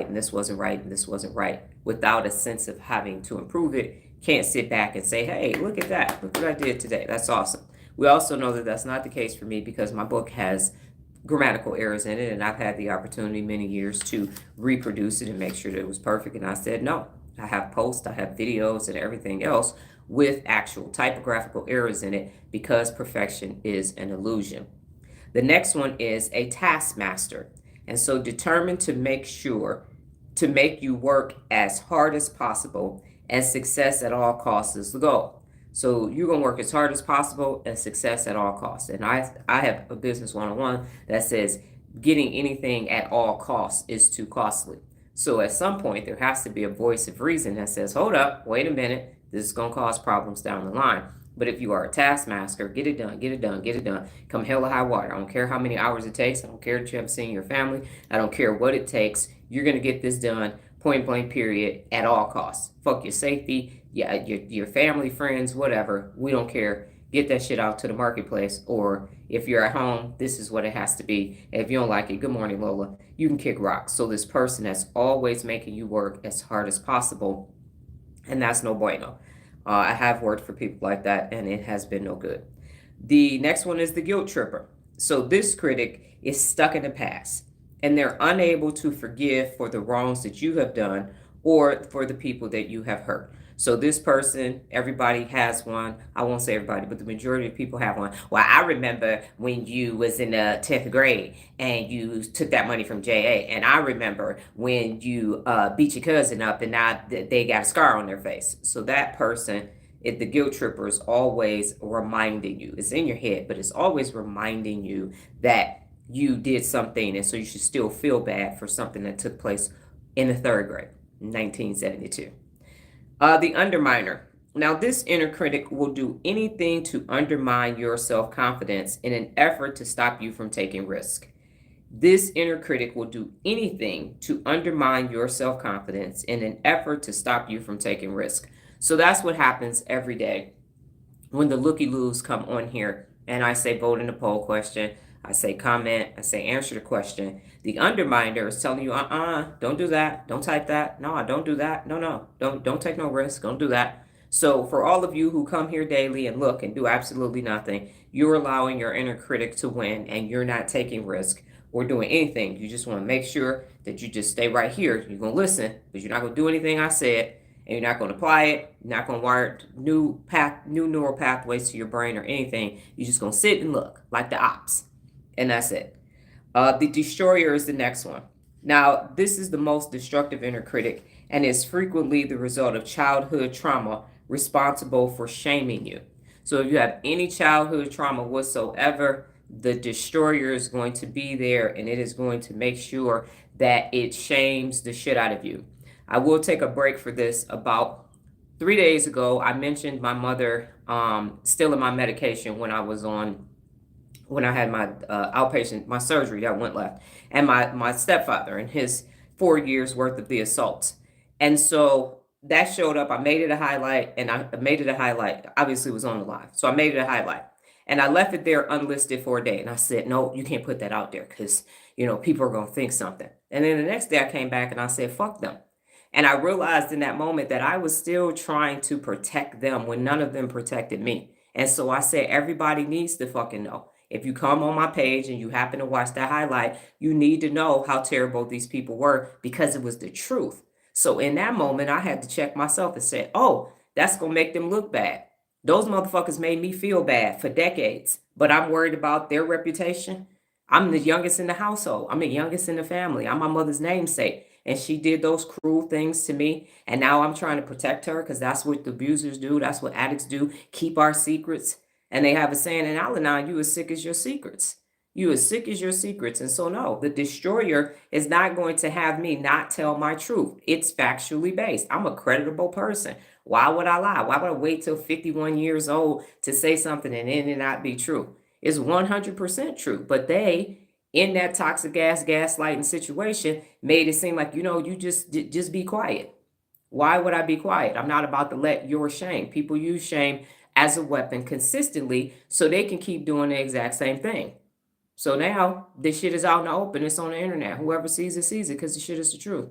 and this wasn't right and this wasn't right, without a sense of having to improve it. Can't sit back and say, hey, look at that. Look what I did today. That's awesome. We also know that that's not the case for me because my book has grammatical errors in it, and I've had the opportunity many years to reproduce it and make sure that it was perfect. And I said, no, I have posts, I have videos, and everything else with actual typographical errors in it because perfection is an illusion. The next one is a taskmaster. And so determined to make sure to make you work as hard as possible, and success at all costs is the goal. So you're going to work as hard as possible and success at all costs. And I have a business 101 that says getting anything at all costs is too costly. So at some point, there has to be a voice of reason that says, hold up, wait a minute, this is going to cause problems down the line. But if you are a taskmaster, get it done, get it done, get it done. Come hell or high water. I don't care how many hours it takes. I don't care that you haven't seen your family. I don't care what it takes. You're going to get this done, point blank, period, at all costs. Fuck your safety, your family, friends, whatever. We don't care. Get that shit out to the marketplace. Or if you're at home, this is what it has to be. And if you don't like it, good morning, Lola. You can kick rocks. So this person that's always making you work as hard as possible, and that's no bueno. I have worked for people like that, and it has been no good. The next one is the guilt tripper. So this critic is stuck in the past, and they're unable to forgive for the wrongs that you have done or for the people that you have hurt. So this person, everybody has one. I won't say everybody, but the majority of people have one. Well, I remember when you was in the 10th grade and you took that money from JA. And I remember when you beat your cousin up and now they got a scar on their face. So that person, the guilt tripper, is always reminding you. It's in your head, but it's always reminding you that you did something. And so you should still feel bad for something that took place in the 3rd grade, 1972. The Underminer. Now, this inner critic will do anything to undermine your self-confidence in an effort to stop you from taking risk. This inner critic will do anything to undermine your self-confidence in an effort to stop you from taking risk. So that's what happens every day when the looky-loos come on here and I say vote in the poll question. I say comment, I say answer the question. The underminer is telling you, don't do that. Don't type that. No, don't do that. No, don't take no risk. Don't do that. So for all of you who come here daily and look and do absolutely nothing, you're allowing your inner critic to win and you're not taking risk or doing anything. You just want to make sure that you just stay right here. You're going to listen, but you're not going to do anything I said, and you're not going to apply it. You're not going to wire new neural pathways to your brain or anything. You're just going to sit and look like the ops. And that's it. The destroyer is the next one. Now, this is the most destructive inner critic and is frequently the result of childhood trauma responsible for shaming you. So if you have any childhood trauma whatsoever, the destroyer is going to be there and it is going to make sure that it shames the shit out of you. I will take a break for this. About 3 days ago, I mentioned my mother still in my medication when I had my outpatient, my surgery that went left, and my stepfather and his 4 years worth of the assaults. And so that showed up. I made it a highlight, and I made it a highlight. Obviously, it was on the live. So I made it a highlight. And I left it there unlisted for a day. And I said, no, you can't put that out there because, people are going to think something. And then the next day I came back and I said, fuck them. And I realized in that moment that I was still trying to protect them when none of them protected me. And so I said, everybody needs to fucking know. If you come on my page and you happen to watch that highlight, you need to know how terrible these people were because it was the truth. So in that moment, I had to check myself and say, oh, that's going to make them look bad. Those motherfuckers made me feel bad for decades, but I'm worried about their reputation. I'm the youngest in the household. I'm the youngest in the family. I'm my mother's namesake. And she did those cruel things to me. And now I'm trying to protect her because that's what the abusers do. That's what addicts do. Keep our secrets. And they have a saying in Al-Anon, you as sick as your secrets. You as sick as your secrets. And so no, the destroyer is not going to have me not tell my truth. It's factually based. I'm a creditable person. Why would I lie? Why would I wait till 51 years old to say something and then it not be true? It's 100% true. But they, in that toxic gaslighting situation, made it seem like, you just be quiet. Why would I be quiet? I'm not about to let your shame. People use shame as a weapon consistently so they can keep doing the exact same thing. So now this shit is out in the open. It's on the internet. Whoever sees it because the shit is the truth.